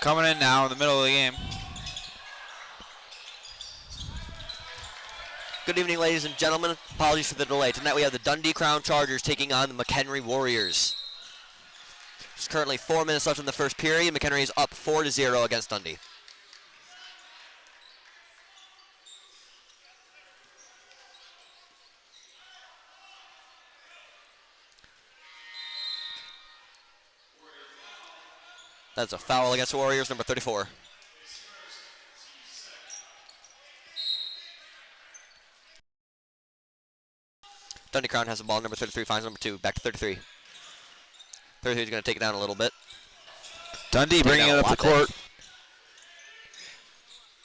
Coming in now in the middle of the game. Good evening, ladies and gentlemen. Apologies for the delay. Tonight we have the Dundee-Crown Chargers taking on the McHenry Warriors. There's currently 4 minutes left in the first period. McHenry is up 4-0 against Dundee. That's a foul against the Warriors, number 34. Dundee-Crown has the ball, number 33 finds number 2, back to 33. 33 is going to take it down a little bit. Dundee bringing it up the court.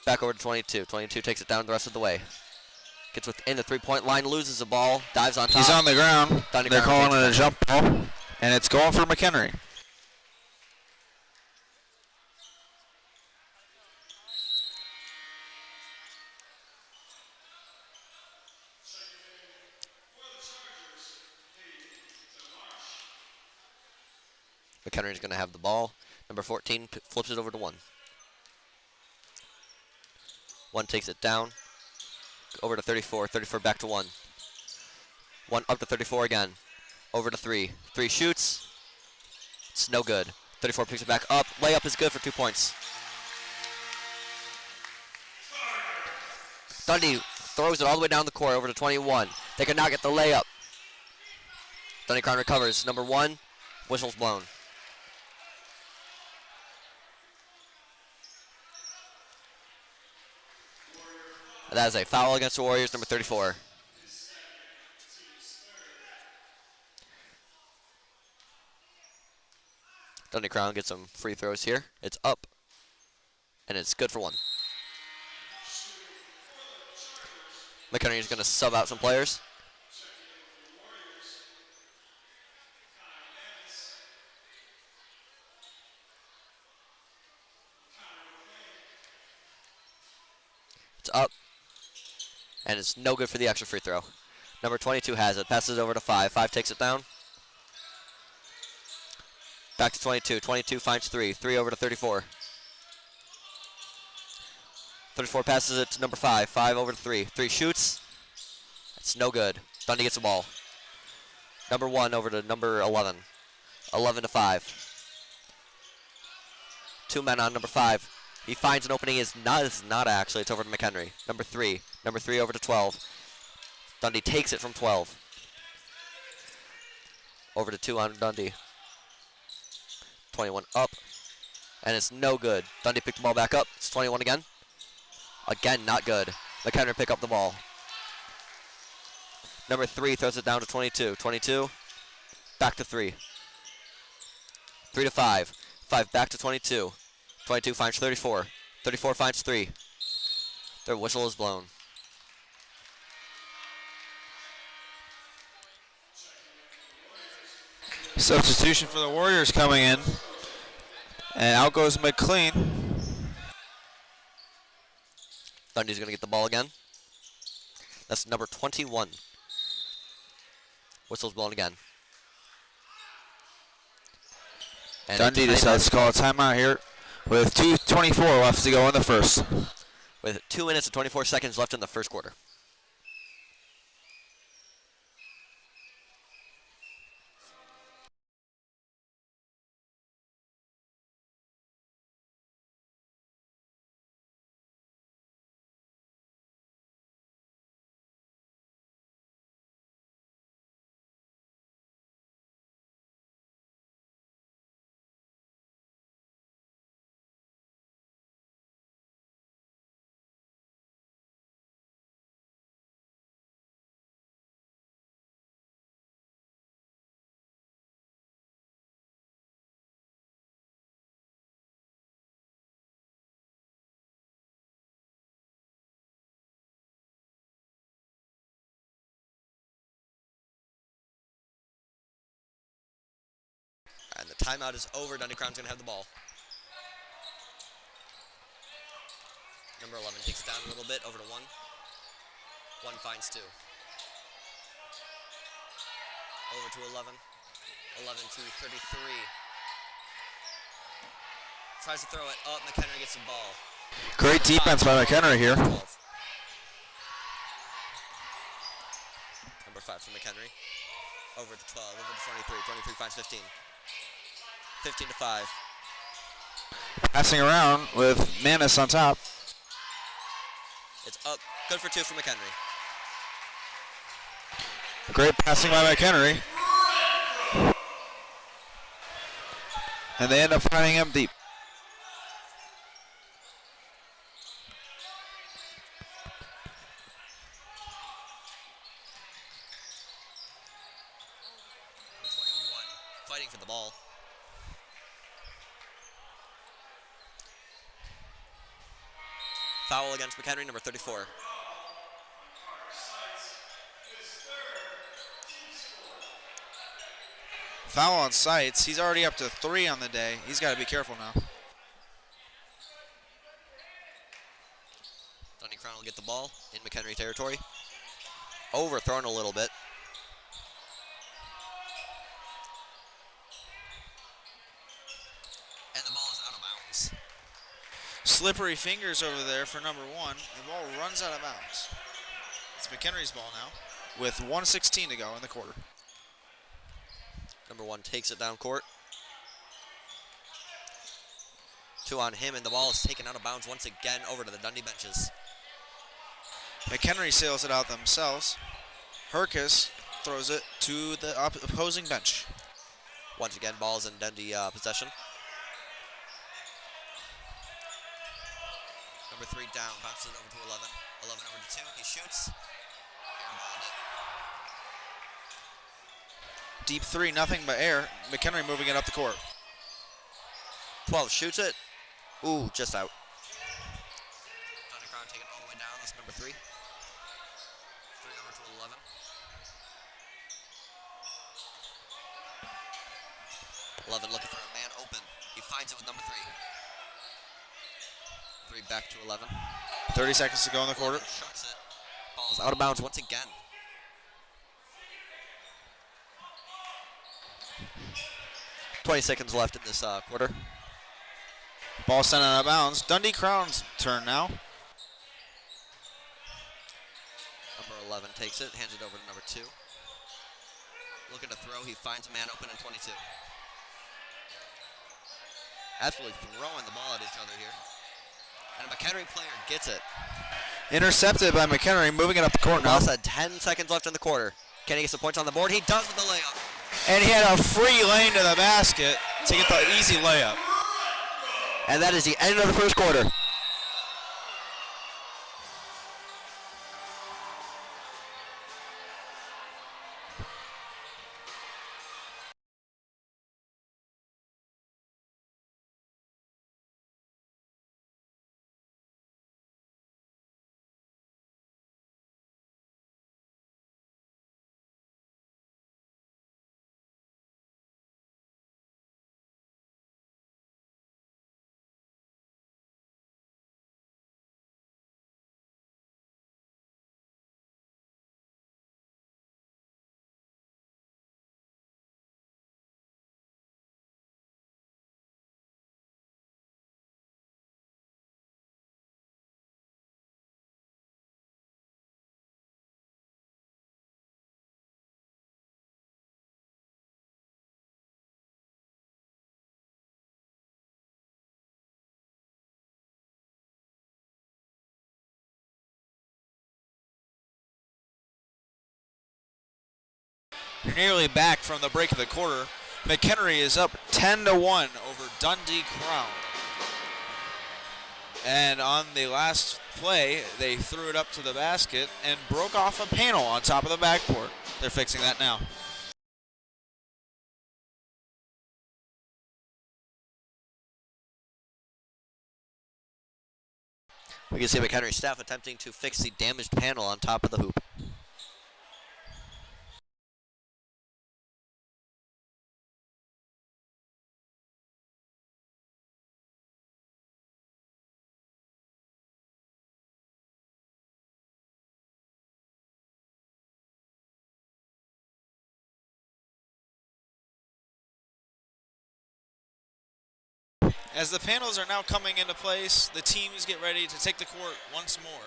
Back over to 22. 22 takes it down the rest of the way. Gets within the three-point line, loses the ball, dives on top. He's on the ground. They're calling it a jump ball, and it's going for McHenry. McHenry is going to have the ball. Number 14 flips it over to 1. 1 takes it down. Over to 34. 34 back to 1. 1 up to 34 again. Over to 3. 3 shoots. It's no good. 34 picks it back up. Layup is good for 2 points. Dundee throws it all the way down the court over to 21. They cannot get the layup. Dundee-Crown recovers. Number 1, whistle's blown. That is a foul against the Warriors, number 34. Dundee-Crown gets some free throws here. It's up, and it's good for 1. McHenry is going to sub out some players. It's up. And it's no good for the extra free throw. Number 22 has it. Passes it over to 5. 5 takes it down. Back to 22. 22 finds 3. 3 over to 34. 34 passes it to number 5. 5 over to 3. 3 shoots. It's no good. Dundee gets the ball. Number 1 over to number 11. 11 to 5. 2 men on number 5. He finds an opening. It's not actually. It's over to McHenry. Number 3. Number 3 over to 12. Dundee takes it from 12. Over to 2 on Dundee. 21 up. And it's no good. Dundee picked the ball back up. It's 21 again. Again, not good. McHenry pick up the ball. Number 3 throws it down to 22. 22. Back to 3. 3 to 5. 5 back to 22. 22 finds 34. 34 finds 3. Their whistle is blown. Substitution for the Warriors coming in. And out goes McLean. Dundee's going to get the ball again. That's number 21. Whistle's blown again. And Dundee decides to call a timeout here with 2:24 left to go in the first. With 2 minutes and 24 seconds left in the first quarter. And the timeout is over. Dundee-Crown's going to have the ball. Number 11 takes it down a little bit, over to 1. 1 finds 2. Over to 11. 11 to 33. Tries to throw it up. McHenry gets the ball. Great defense by McHenry here. 12. Number 5 from McHenry. Over to 12. Over to 23. 23 finds 15. 15 to 5. Passing around with Manis on top. It's up. Good for 2 for McHenry. Great passing by McHenry. And they end up finding him deep. Fighting for the ball. Foul against McHenry, number 34. Foul on sights. He's already up to 3 on the day. He's got to be careful now. Dundee-Crown will get the ball in McHenry territory. Overthrown a little bit. And the ball is out of bounds. Slippery fingers over there for number 1. The ball runs out of bounds. It's McHenry's ball now with 1:16 to go in the quarter. Number 1 takes it down court. 2 on him, and the ball is taken out of bounds once again over to the Dundee benches. McHenry sails it out themselves. Herkus throws it to the opposing bench. Once again, ball's in Dundee possession. Number 3 down, bounces it over to 11. 11 over to 2, he shoots. Deep 3, nothing but air. McHenry moving it up the court. 12 shoots it. Ooh, just out. Dundee-Crown taking it all the way down. That's number 3. 3 over to 11. 11 looking for a man open. He finds it with number 3. 3 back to 11. 30 seconds to go in the quarter. Shuts it. Ball's out of bounds once again. .20 seconds left in this quarter. Ball sent out of bounds. Dundee-Crown's turn now. Number 11 takes it, hands it over to number 2. Looking to throw, he finds a man open in 22. Absolutely throwing the ball at each other here. And a McHenry player gets it. Intercepted by McHenry, moving it up the court now. Less than 10 seconds left in the quarter. Can he get some points on the board? He does with the layup. And he had a free lane to the basket to get the easy layup. And that is the end of the first quarter. Nearly back from the break of the quarter. McHenry is up 10-1 over Dundee-Crown. And on the last play, they threw it up to the basket and broke off a panel on top of the backboard. They're fixing that now. We can see McHenry staff attempting to fix the damaged panel on top of the hoop. As the panels are now coming into place, the teams get ready to take the court once more.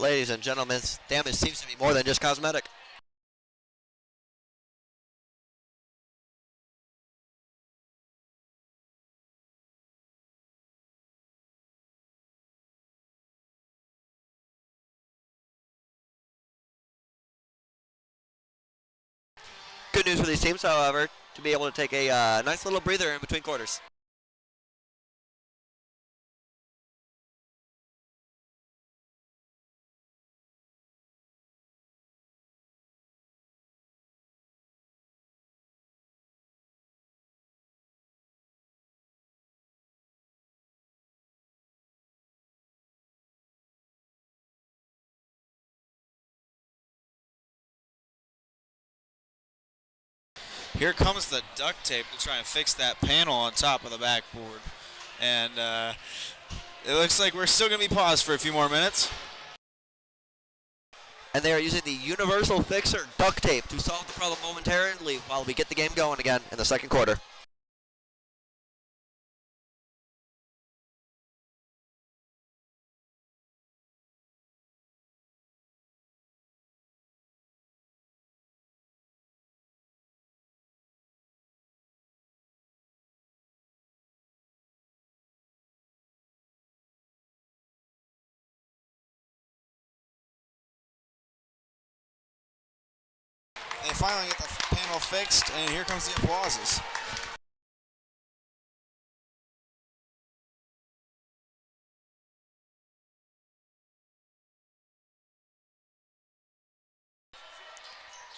Ladies and gentlemen, damage seems to be more than just cosmetic. Good news for these teams, however, to be able to take a nice little breather in between quarters. Here comes the duct tape to try and fix that panel on top of the backboard. And it looks like we're still going to be paused for a few more minutes. And they are using the universal fixer duct tape to solve the problem momentarily while we get the game going again in the second quarter. They finally get the panel fixed, and here comes the applauses.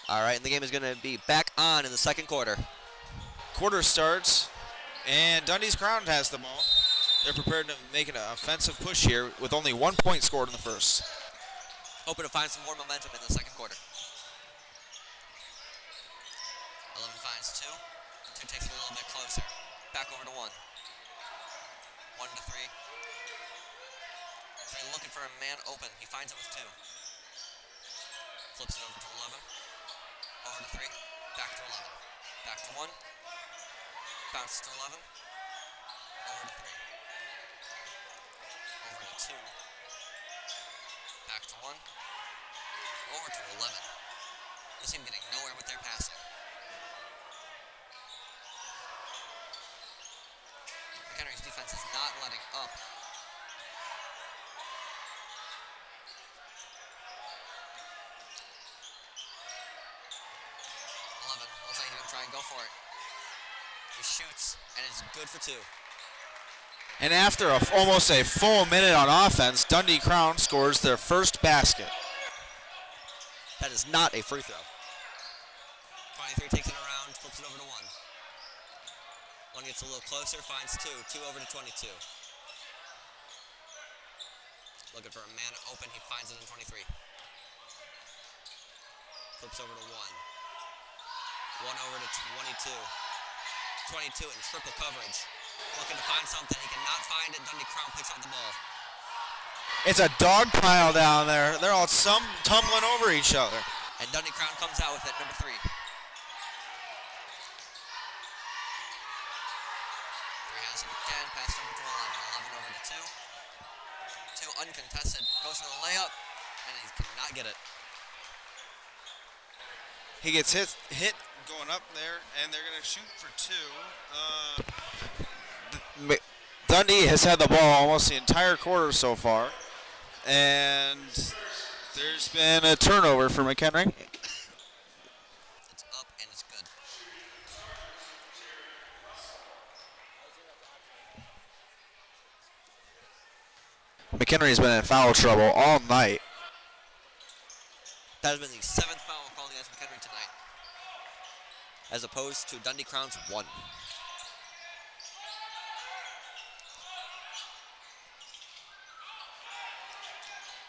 All right, and the game is going to be back on in the second quarter. Quarter starts, and Dundee-Crown has the ball. They're prepared to make an offensive push here with only 1 point scored in the first. Hoping to find some more momentum in the second quarter. 11 finds 2. 2 takes it a little bit closer. Back over to 1. 1 to 3. 3 looking for a man open. He finds it with 2. Flips it over to 11. Over to 3. Back to 11. Back to 1. Bounce to 11. Over to 3. Over to 2. Back to 1. Over to 11. This team getting nowhere with their passing. McHenry's defense is not letting up. 11. Looks like he's going to try and go for it. He shoots, and it's good for 2. And after almost a full minute on offense, Dundee-Crown scores their first basket. That is not a free throw. 23 takes it around, flips it over to 1. 1 gets a little closer, finds 2. 2 over to 22. Looking for a man open, he finds it in 23. Flips over to 1. 1 over to 22. 22 in triple coverage. Looking to find something, he cannot find it. Dundee-Crown picks up the ball. It's a dog pile down there. They're all tumbling over each other. And Dundee-Crown comes out with it, number 3. 3 has it again, passed over to 11. 11 over to 2. 2 uncontested, goes for the layup, and he cannot get it. He gets hit going up there, and they're going to shoot for 2. Dundee has had the ball almost the entire quarter so far, and there's been a turnover for McHenry. It's up and it's good. McHenry's been in foul trouble all night. That has been the 7th foul called against McHenry tonight, as opposed to Dundee-Crown's 1.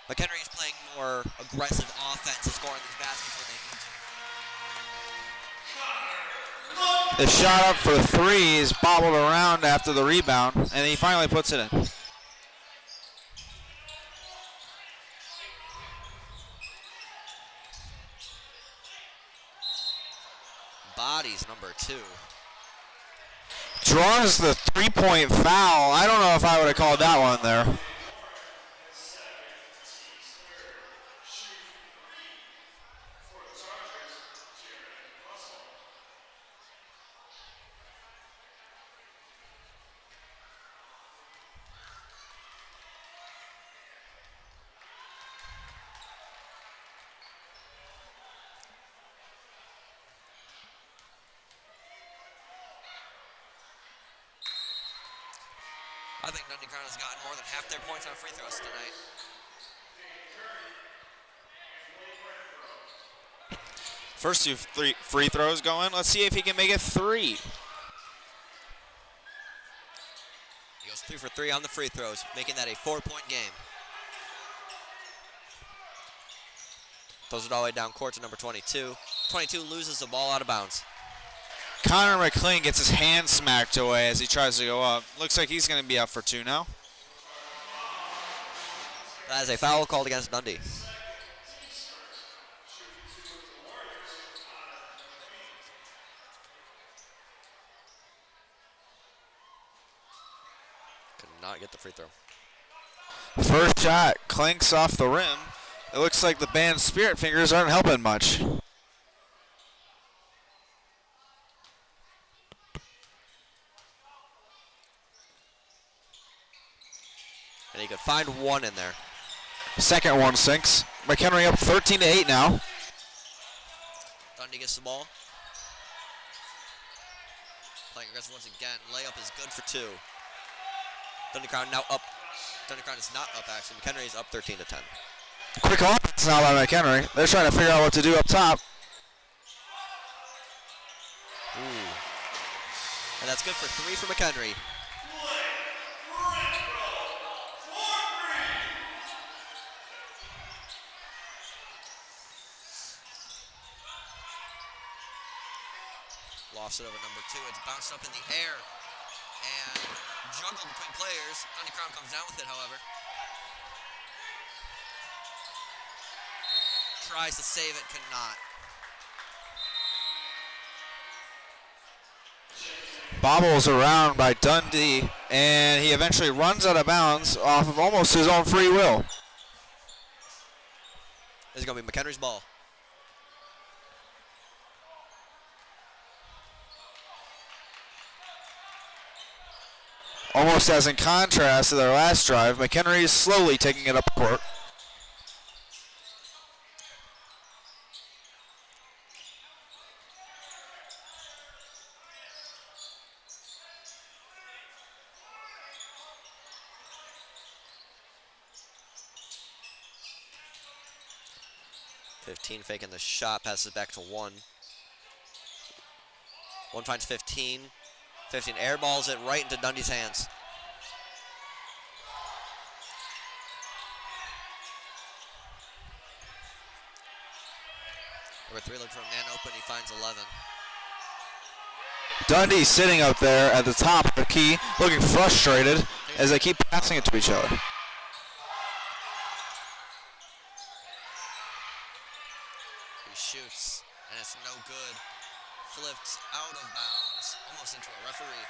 McHenry is playing more aggressive offense and scoring these baskets when they need to. The shot up for 3 is bobbled around after the rebound, and he finally puts it in. Bodies number 2. Draws the 3-point foul. I don't know if I would have called that one there. I think Dundee-Crown has gotten more than half their points on free throws tonight. First 2 free throws going. Let's see if he can make it 3. He goes 3 for 3 on the free throws, making that a 4-point game. Throws it all the way down court to number 22. 22 loses the ball out of bounds. Connor McLean gets his hand smacked away as he tries to go up. Looks like he's going to be up for 2 now. That is a foul called against Dundee. Could not get the free throw. First shot clinks off the rim. It looks like the band's spirit fingers aren't helping much. And he could find one in there. Second one sinks. McHenry up 13-8 now. Dundee gets the ball. Playing aggressive once again. Layup is good for 2. Dundee-Crown now up. Dundee-Crown is not up, actually. McHenry is up 13-10. Quick offense now by McHenry. They're trying to figure out what to do up top. Ooh. And that's good for 3 for McHenry. Lost it over number 2. It's bounced up in the air and juggled between players. Dundee-Crown comes down with it, however. Tries to save it, cannot. Bobbles around by Dundee, and he eventually runs out of bounds off of almost his own free will. This is going to be McHenry's ball. Almost as in contrast to their last drive, McHenry is slowly taking it up court. Faking the shot, passes back to 1. 1 finds 15. 15 airballs it right into Dundee's hands. Number 3 looking for a man open, he finds 11. Dundee sitting up there at the top of the key, looking frustrated as they keep passing it to each other. He shoots, and it's no good. Flipped out of bounds, almost into a referee.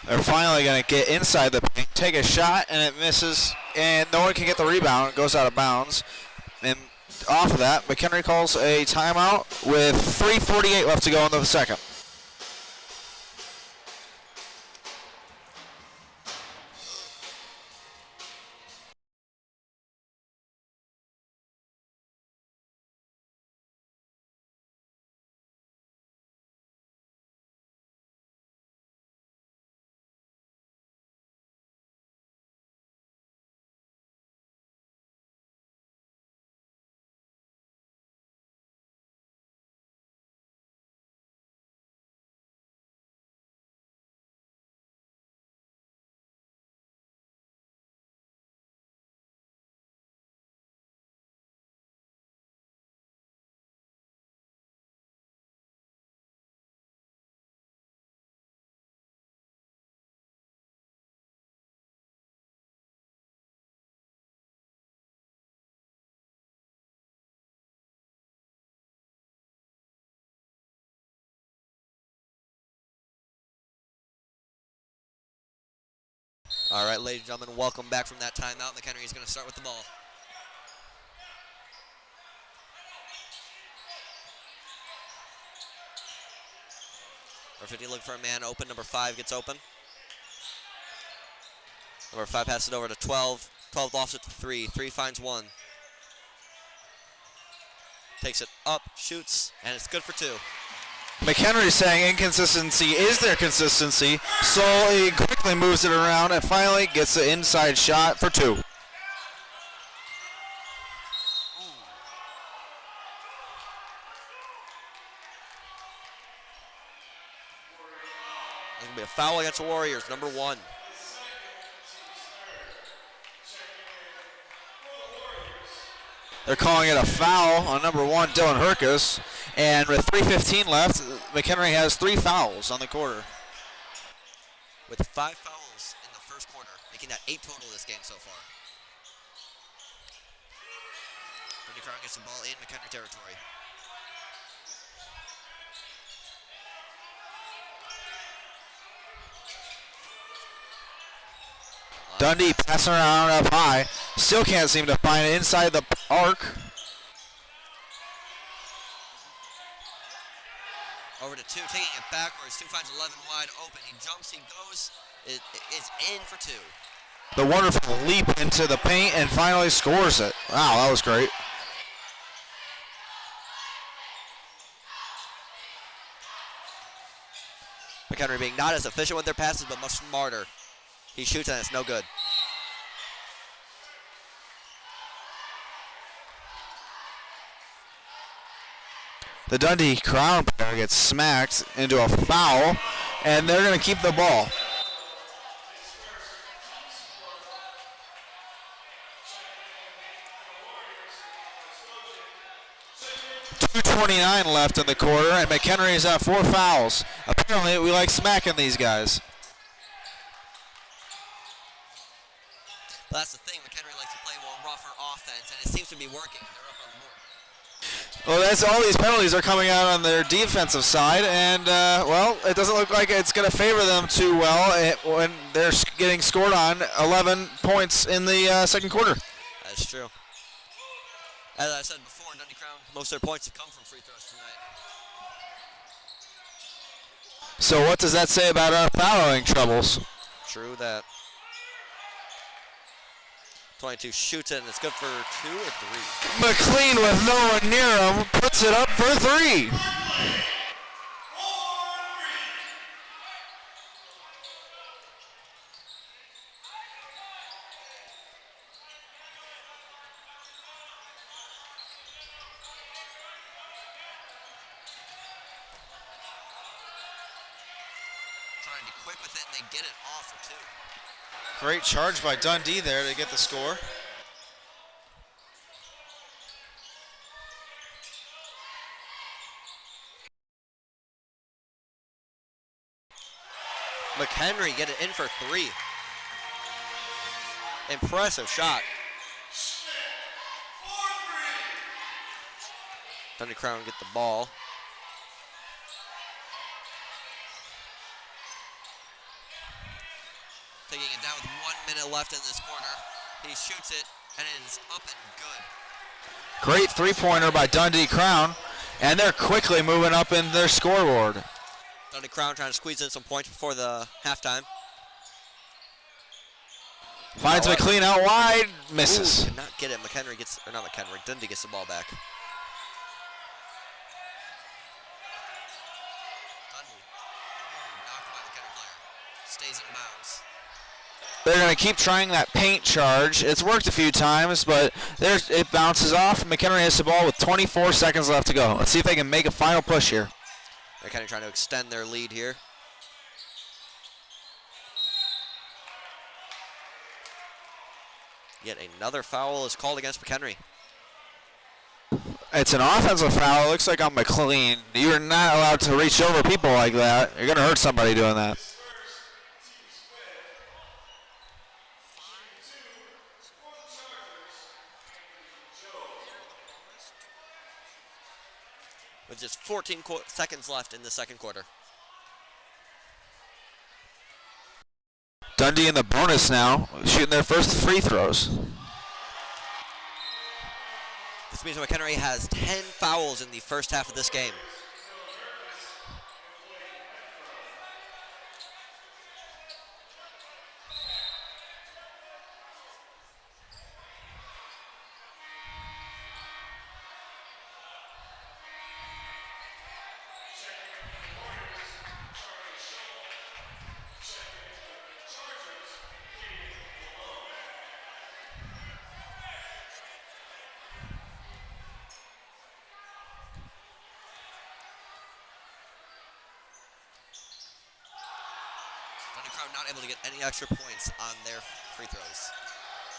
They're finally going to get inside the paint, take a shot, and it misses, and no one can get the rebound. It goes out of bounds. And off of that, McHenry calls a timeout with 3:48 left to go in the second. All right, ladies and gentlemen, welcome back from that timeout. McHenry is going to start with the ball. Number 15 looking for a man open. Number 5 gets open. Number 5 passes it over to 12. 12 lofts it to 3. 3 finds 1. Takes it up, shoots, and it's good for 2. McHenry saying inconsistency is their consistency, so he quickly moves it around and finally gets the inside shot for 2. There's going to be a foul against the Warriors, number 1. They're calling it a foul on number 1, Dylan Herkus. And with 3:15 left, McHenry has 3 fouls on the quarter. With 5 fouls in the first quarter, making that 8 total this game so far. Dundee-Crown gets the ball in McHenry territory. Dundee passing around up high. Still can't seem to find it inside the arc. Over to 2, taking it backwards. 2 finds 11 wide open. He jumps, he goes. It is in for 2. The wonderful leap into the paint and finally scores it. Wow, that was great. McHenry being not as efficient with their passes, but much smarter. He shoots and it's no good. The Dundee-Crown player gets smacked into a foul, and they're going to keep the ball. .229 left in the quarter, and McHenry is at 4 fouls. Apparently, we like smacking these guys. But that's the thing, McHenry likes to play more rougher offense, and it seems to be working. They're up on the board. Well, that's all these penalties are coming out on their defensive side, and, well, it doesn't look like it's going to favor them too well when they're getting scored on 11 points in the second quarter. That's true. As I said before, Dundee-Crown, most of their points have come from free throws tonight. So what does that say about our fouling troubles? True that. 22 shoots it, and it's good for 2 or 3. McLean with no one near him puts it up for 3. Trying to be quick with it, and they get it off for 2. Great charge by Dundee there to get the score. McHenry get it in for 3. Impressive shot. Dundee-Crown get the ball. Taking it down with 1 minute left in this quarter. He shoots it, and it is up and good. Great three-pointer by Dundee-Crown, and they're quickly moving up in their scoreboard. Dundee-Crown trying to squeeze in some points before the halftime. Finds McLean out wide, misses. Ooh, cannot get it. McHenry gets, or not McHenry, Dundee gets the ball back. Dundee, knocked by the McHenry player. Stays in bounds. They're going to keep trying that paint charge. It's worked a few times, but it bounces off. McHenry has the ball with 24 seconds left to go. Let's see if they can make a final push here. They're kind of trying to extend their lead here. Yet another foul is called against McHenry. It's an offensive foul. It looks like on McLean. You're not allowed to reach over people like that. You're going to hurt somebody doing that. With just 14 seconds left in the second quarter. Dundee in the bonus now, shooting their first free throws. This means McHenry has 10 fouls in the first half of this game. Dundee-Crown not able to get any extra points on their free throws.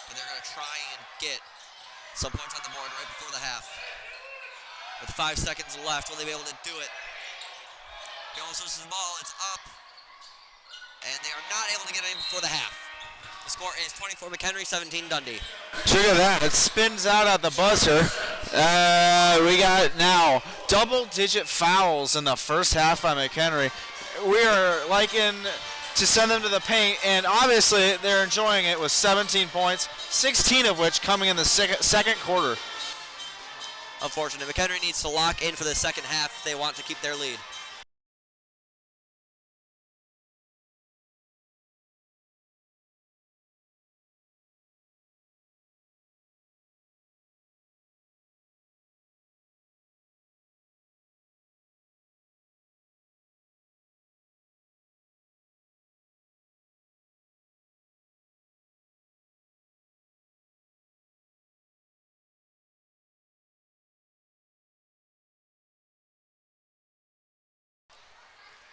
But they're going to try and get some points on the board right before the half. With 5 seconds left, will they be able to do it? Jones loses the ball, it's up. And they are not able to get it in before the half. The score is 24 McHenry, 17 Dundee. Look at that, it spins out at the buzzer. We got now double-digit fouls in the first half by McHenry. We are liking to send them to the paint, and obviously they're enjoying it with 17 points, 16 of which coming in the second quarter. Unfortunate, McHenry needs to lock in for the second half if they want to keep their lead.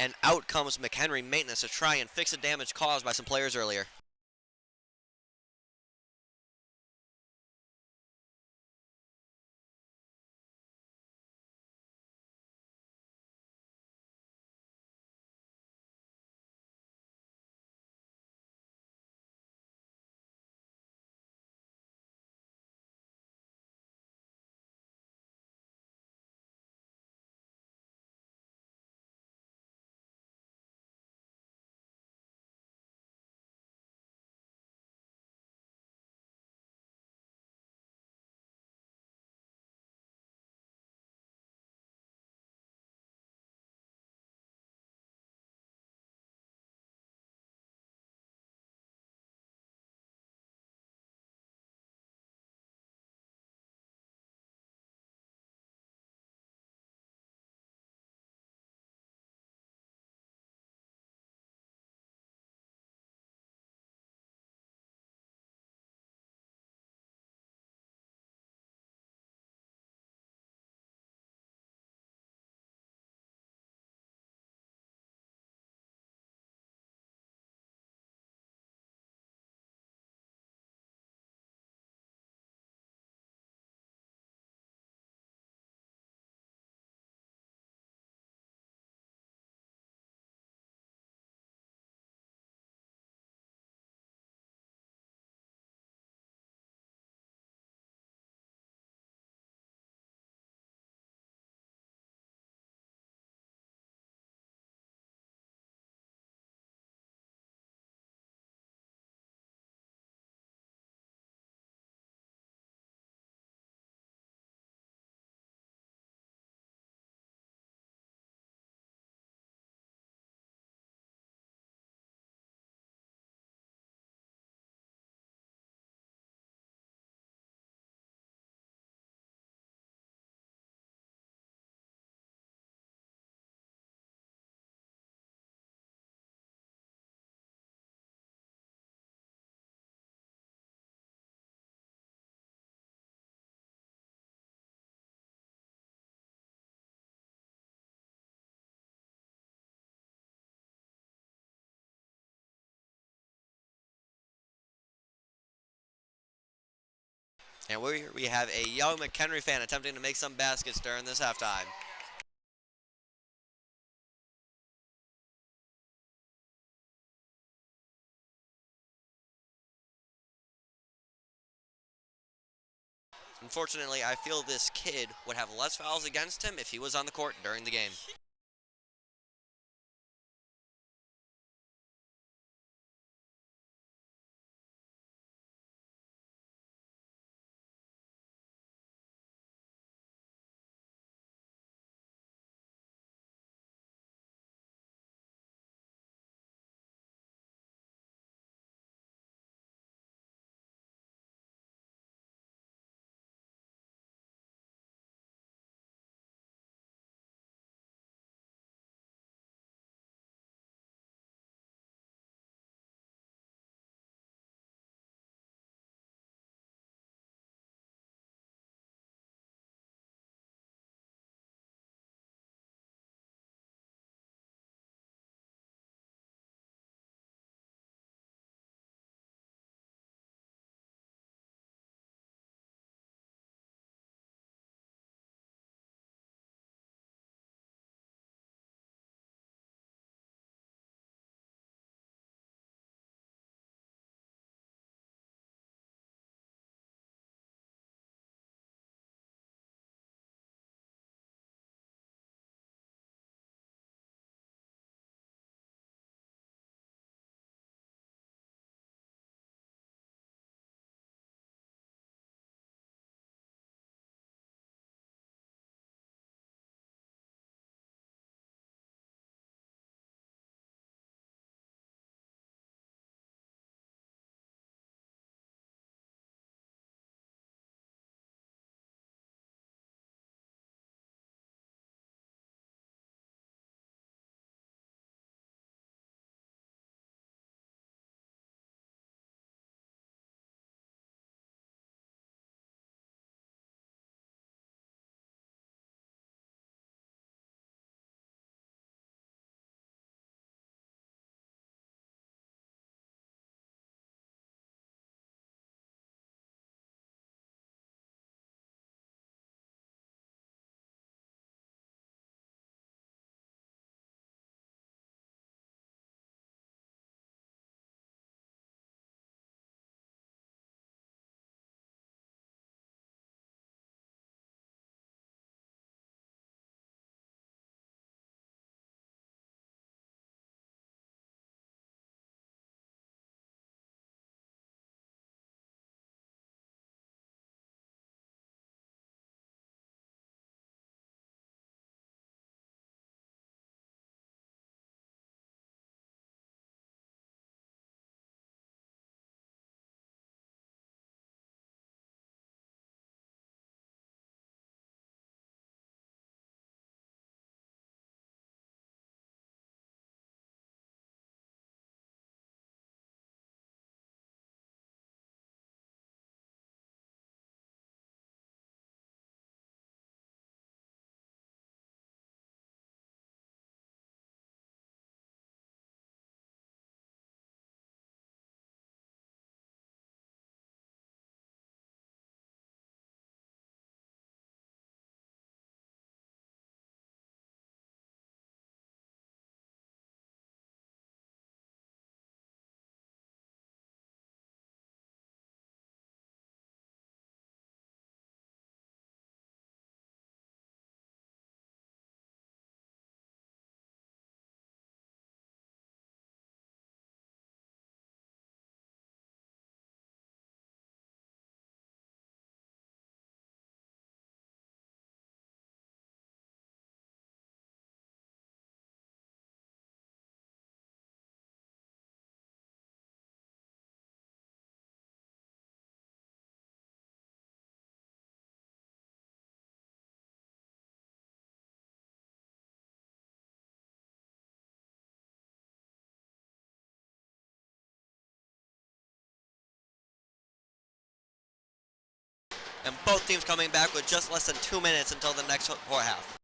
And out comes McHenry maintenance to try and fix the damage caused by some players earlier. And we have a young McHenry fan attempting to make some baskets during this halftime. Unfortunately, I feel this kid would have less fouls against him if he was on the court during the game. And both teams coming back with just less than 2 minutes until the next half.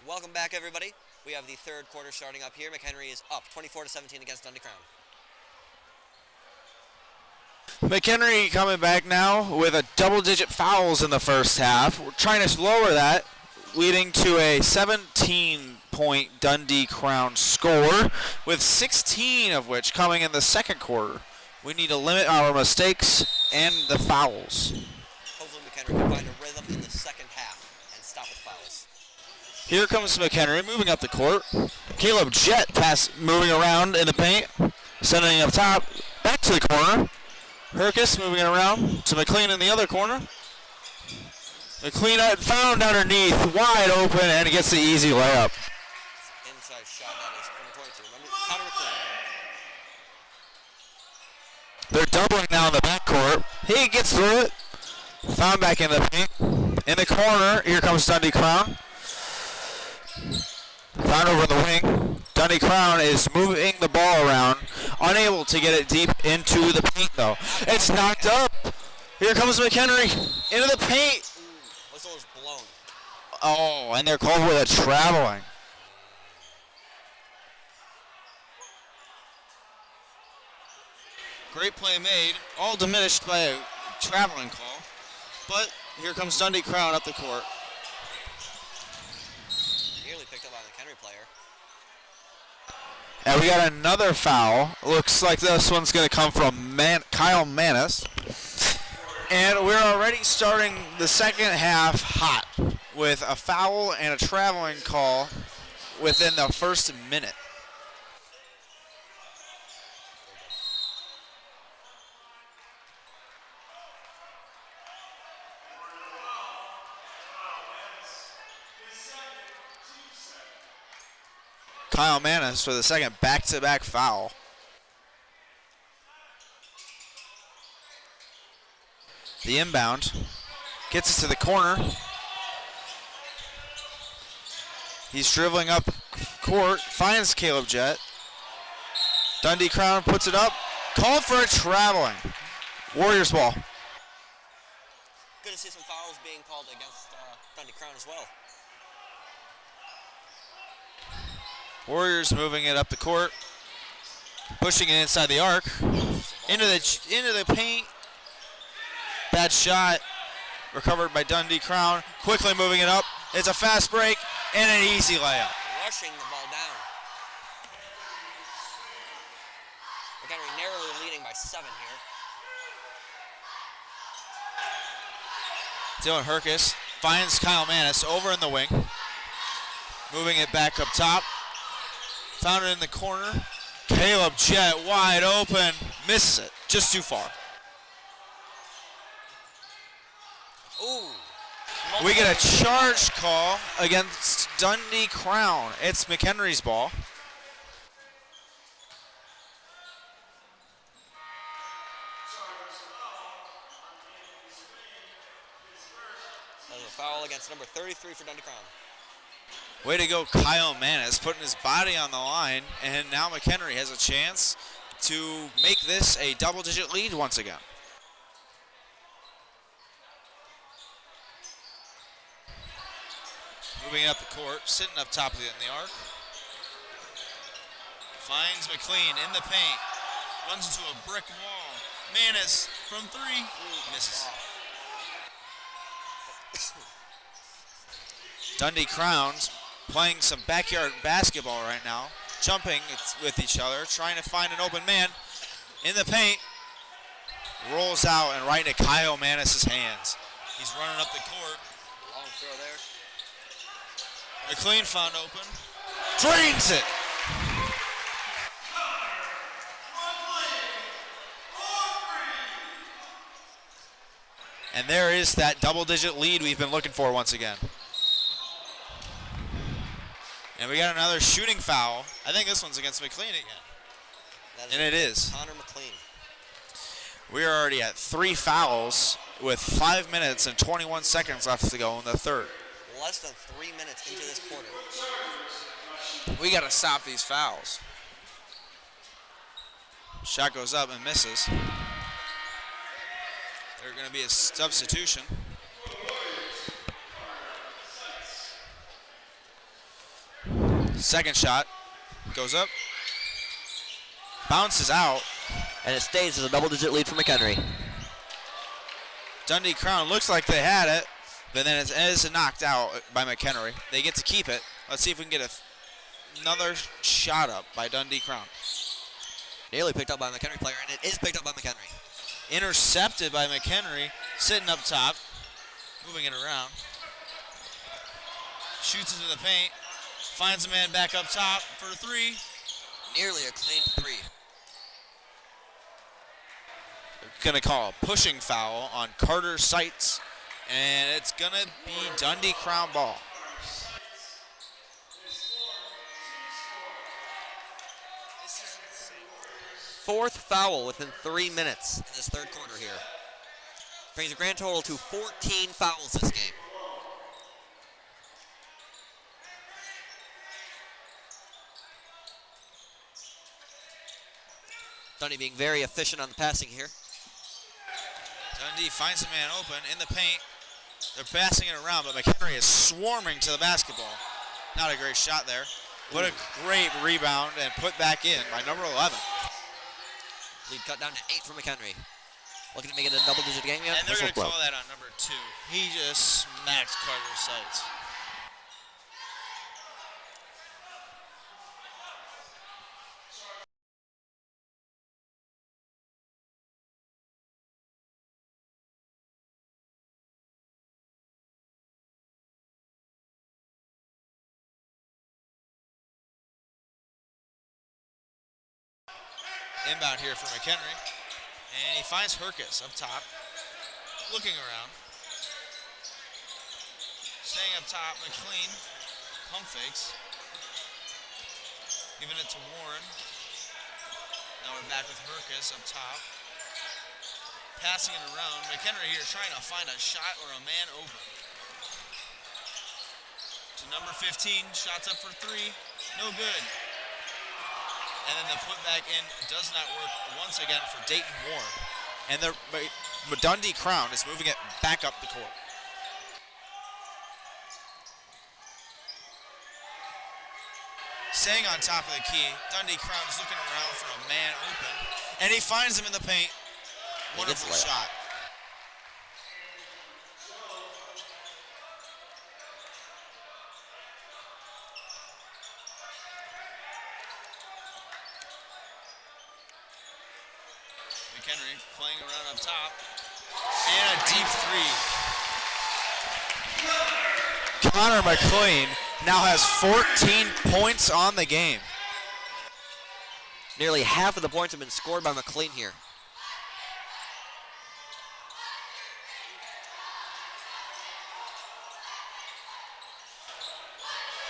Welcome back, everybody. We have the third quarter starting up here. McHenry is up 24-17 against Dundee-Crown. McHenry coming back now with a double-digit fouls in the first half. We're trying to lower that, leading to a 17-point Dundee-Crown score, with 16 of which coming in the second quarter. We need to limit our mistakes and the fouls. Hopefully McHenry can find a rhythm in the second half and stop with fouls. Here comes McHenry moving up the court. Caleb Jett moving around in the paint, sending up top, back to the corner. Herkus moving it around to McLean in the other corner. McLean found underneath, wide open, and he gets the easy layup. Inside shot, that is number 22. Connor McLean. They're doubling now in the backcourt. He gets through it. Found back in the paint. In the corner, here comes Dundee-Crown. Found over the wing. Dundee-Crown is moving the ball around, unable to get it deep into the paint though. It's knocked up. Here comes McHenry into the paint. Whistle is blown. Oh, and they're called with a traveling. Great play made, all diminished by a traveling call. But here comes Dundee-Crown up the court. Nearly picked up by the McHenry player. And we got another foul. Looks like this one's going to come from Kyle Manis. And we're already starting the second half hot with a foul and a traveling call within the first minute. Kyle Manis for the second back-to-back foul. The inbound gets it to the corner. He's dribbling up court, finds Caleb Jett. Dundee-Crown puts it up, called for a traveling. Warriors ball. Good to see some fouls being called against Dundee-Crown as well. Warriors moving it up the court, pushing it inside the arc, into the paint. Bad shot, recovered by Dundee-Crown. Quickly moving it up. It's a fast break and an easy layup. Rushing the ball down. McHenry narrowly leading by 7 here. Dylan Herkus finds Kyle Manis over in the wing. Moving it back up top. Found it in the corner. Caleb Jett wide open. Misses it. Just too far. Ooh. We get a charge call against Dundee-Crown. It's McHenry's ball. That was a foul against number 33 for Dundee-Crown. Way to go, Kyle Manis, putting his body on the line, and now McHenry has a chance to make this a double-digit lead once again. Moving up the court, sitting up top of in the arc. Finds McLean in the paint, runs into a brick wall. Manis from three, misses. Dundee-Crown's playing some backyard basketball right now, jumping with each other, trying to find an open man in the paint. Rolls out and right into Kyle Manis' hands. He's running up the court. Long throw there. McLean found open. Drains it. And there is that double-digit lead we've been looking for once again. And we got another shooting foul. I think this one's against McLean again. And it is. Connor McLean. We are already at 3 fouls with 5 minutes and 21 seconds left to go in the third. Less than 3 minutes into this quarter. We got to stop these fouls. Shot goes up and misses. There's going to be a substitution. Second shot goes up, bounces out, and it stays as a double-digit lead for McHenry. Dundee-Crown looks like they had it, but then it is knocked out by McHenry. They get to keep it. Let's see if we can get another shot up by Dundee-Crown. Nearly picked up by a McHenry player, and it is picked up by McHenry. Intercepted by McHenry, sitting up top, moving it around. Shoots into the paint, finds a man back up top for a three. Nearly a clean three. They're going to call a pushing foul on Carter Seitz, and it's going to be Dundee-Crown ball. Fourth foul within 3 minutes in this third quarter here. Brings a grand total to 14 fouls this game. Dundee being very efficient on the passing here. Dundee finds a man open in the paint. They're passing it around, but McHenry is swarming to the basketball. Not a great shot there. What a great rebound and put back in by number 11. Lead cut down to 8 for McHenry. Looking to make it a double-digit game yet? And they're going to call that on number 2. He just smacked Carter Seitz. Inbound here for McHenry. And he finds Herkus up top. Looking around. Staying up top, McLean. Pump fakes. Giving it to Warren. Now we're back with Herkus up top. Passing it around. McHenry here trying to find a shot or a man open. To number 15. Shots up for 3. No good. And then the putback in does not work once again for Dayton Warren. And the Dundee-Crown is moving it back up the court. Staying on top of the key, Dundee-Crown is looking around for a man open. And he finds him in the paint. Wonderful shot. McHenry playing around up top. And a deep three. Connor McLean now has 14 points on the game. Nearly half of the points have been scored by McLean here.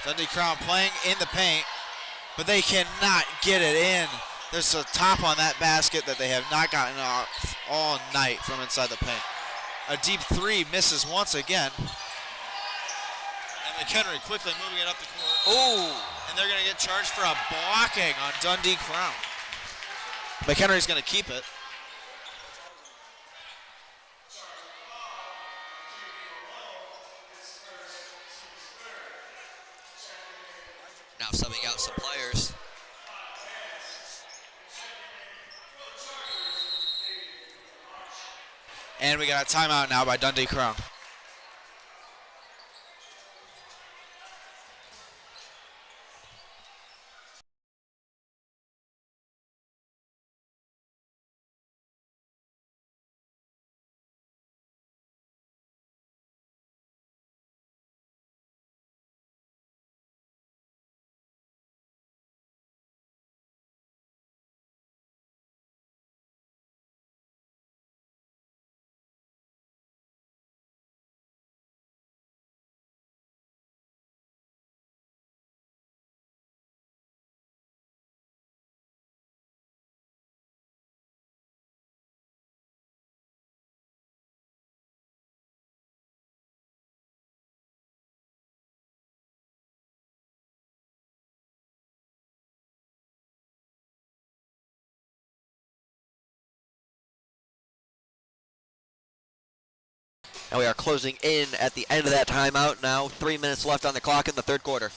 Dundee-Crown playing in the paint, but they cannot get it in. There's a top on that basket that they have not gotten off all night from inside the paint. A deep three misses once again. And McHenry quickly moving it up the court. Oh! And they're going to get charged for a blocking on Dundee-Crown. McHenry's going to keep it. Now subbing out some players. And we got a timeout now by Dundee-Crown. And we are closing in at the end of that timeout now. 3 minutes left on the clock in the third quarter.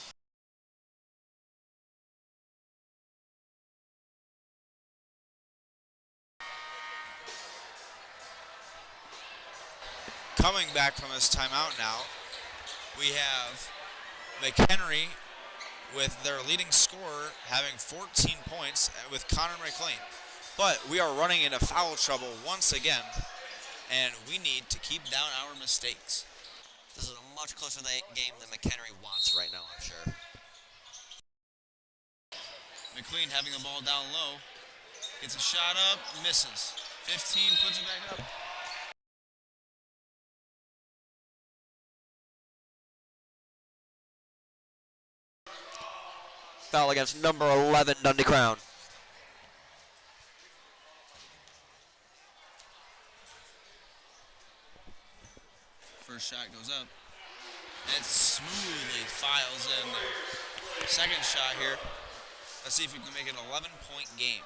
Coming back from this timeout now, we have McHenry with their leading scorer having 14 points with Connor McLean. But we are running into foul trouble once again, and we need to keep down our mistakes. This is a much closer game than McHenry wants right now, I'm sure. McLean having the ball down low, gets a shot up, misses. 15, puts it back up. Foul against number 11, Dundee-Crown. First shot goes up. It smoothly files in there. Second shot here. Let's see if we can make it an 11-point game.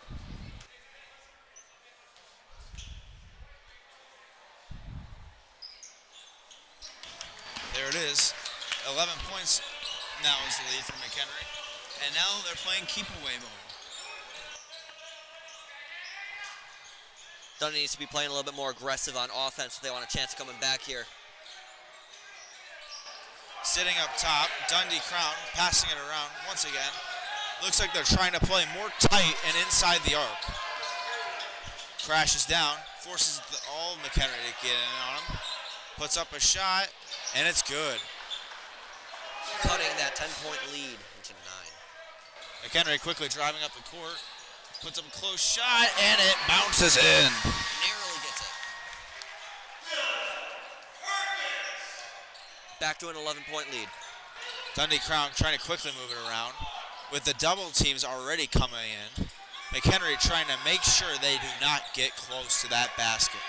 There it is. 11 points now is the lead for McHenry. And now they're playing keep-away ball. Dundee needs to be playing a little bit more aggressive on offense if they want a chance of coming back here. Sitting up top, Dundee-Crown passing it around once again. Looks like they're trying to play more tight and inside the arc. Crashes down, forces all of McHenry to get in on him. Puts up a shot, and it's good. Cutting that 10-point lead into 9. McHenry quickly driving up the court. Puts up a close shot, and it bounces in. Narrowly gets it. Back to an 11-point lead. Dundee-Crown trying to quickly move it around. With the double teams already coming in, McHenry trying to make sure they do not get close to that basket.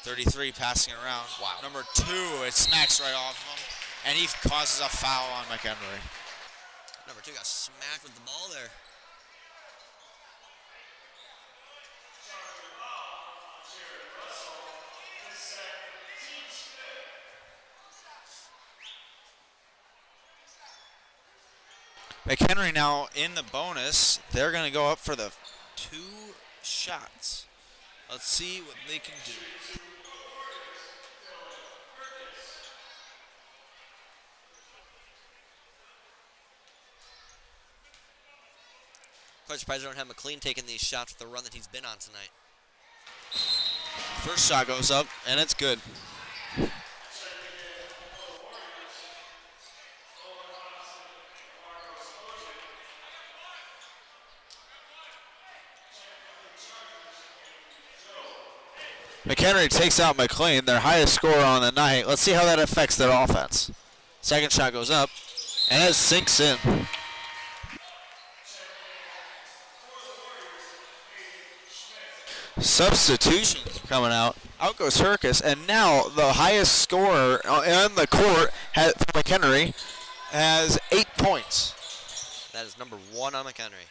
.33 passing it around. Wow. Number 2, it smacks right off him, and he causes a foul on McHenry. Number 2 got smacked with the ball there. McHenry now in the bonus. They're going to go up for the 2 shots. Let's see what they can do. Quite surprised I don't have McLean taking these shots with the run that he's been on tonight. First shot goes up, and it's good. McHenry takes out McLean, their highest scorer on the night. Let's see how that affects their offense. Second shot goes up, and it sinks in. Substitutions coming out. Out goes Herkus, and now the highest scorer on the court for McHenry has 8 points. That is number 1 on McHenry.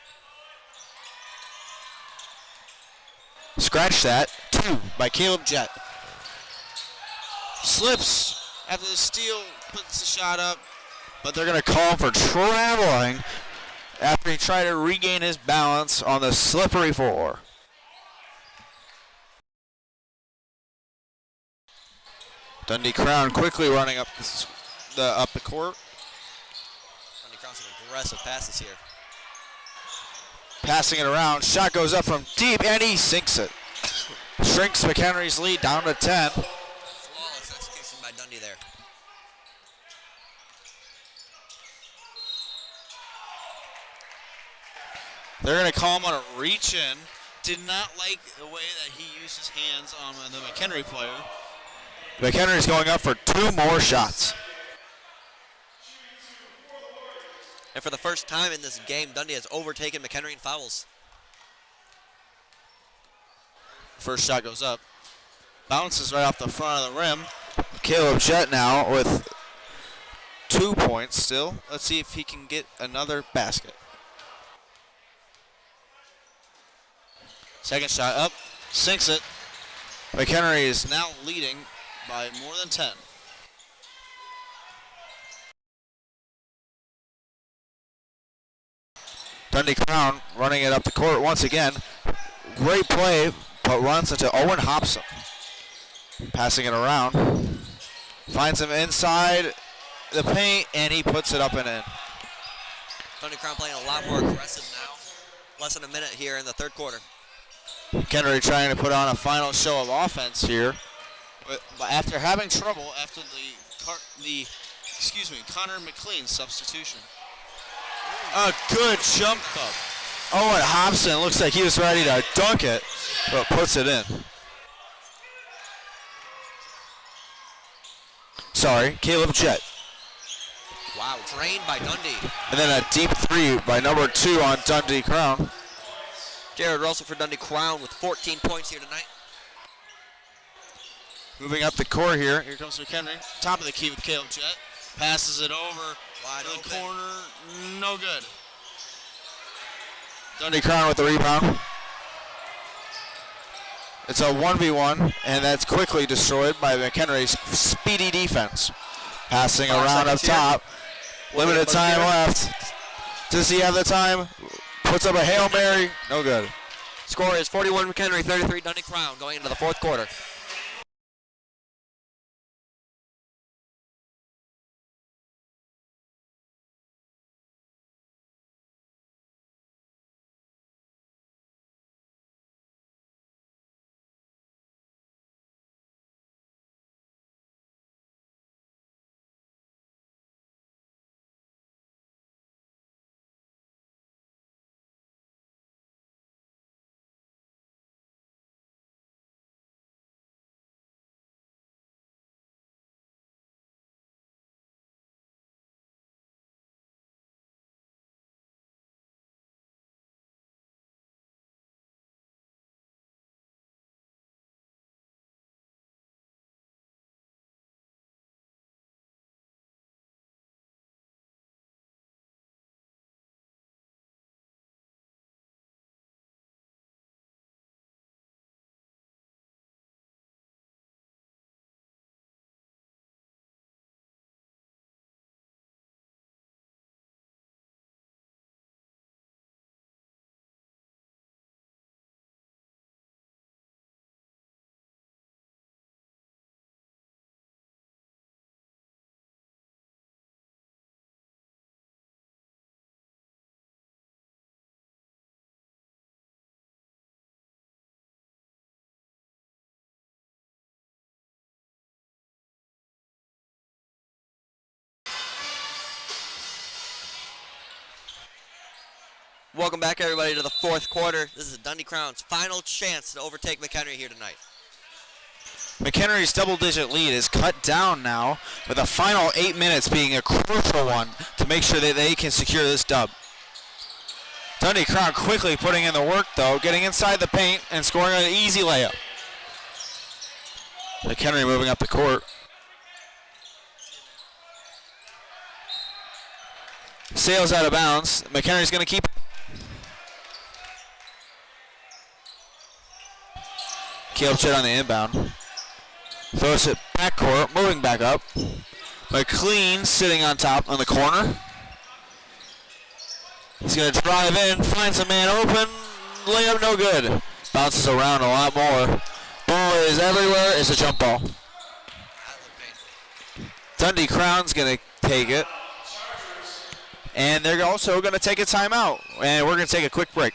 Scratch that. 2 by Caleb Jett. Slips after the steal, puts the shot up, but they're going to call him for traveling after he tried to regain his balance on the slippery floor. Dundee-Crown quickly running up the court. Dundee-Crown some aggressive passes here. Passing it around, shot goes up from deep, and he sinks it. Shrinks McHenry's lead down to 10. Flawless execution by Dundee there. They're going to call him on a reach in. Did not like the way that he used his hands on the McHenry player. McHenry's going up for 2 more shots. And for the first time in this game, Dundee has overtaken McHenry in fouls. First shot goes up. Bounces right off the front of the rim. Caleb Jett now with 2 points still. Let's see if he can get another basket. Second shot up. Sinks it. McHenry is now leading by more than 10. Dundee-Crown running it up the court once again. Great play, but runs into Owen Hobson. Passing it around. Finds him inside the paint, and he puts it up and in. Dundee-Crown playing a lot more aggressive now. Less than a minute here in the third quarter. McHenry trying to put on a final show of offense here. But after having trouble after Connor McLean substitution. A good jump up. Owen Hobson looks like he was ready to dunk it, but puts it in. Sorry, Caleb Jett. Wow, drained by Dundee. And then a deep 3 by number 2 on Dundee-Crown. Jared Russell for Dundee-Crown with 14 points here tonight. Moving up the court here. Here comes McHenry. Top of the key with Caleb Jett. Passes it over Wide to the open. corner. No good. Dundee-Crown with the rebound. It's a 1v1, and that's quickly destroyed by McHenry's speedy defense. Passing around up top. Limited time left. Does he have the time? Puts up a Hail Mary. No good. Score is 41 McHenry, 33 Dundee-Crown going into the fourth quarter. Welcome back, everybody, to the fourth quarter. This is Dundee-Crown's final chance to overtake McHenry here tonight. McHenry's double-digit lead is cut down now, with the final 8 minutes being a crucial one to make sure that they can secure this dub. Dundee-Crown quickly putting in the work, though, getting inside the paint and scoring an easy layup. McHenry moving up the court. Sails out of bounds. McHenry's going to keep. Kielchit on the inbound. Throws it back court, moving back up. McLean sitting on top on the corner. He's going to drive in, finds a man open. Layup no good. Bounces around a lot more. Ball is everywhere. It's a jump ball. Dundee-Crown's going to take it. And they're also going to take a timeout. And we're going to take a quick break.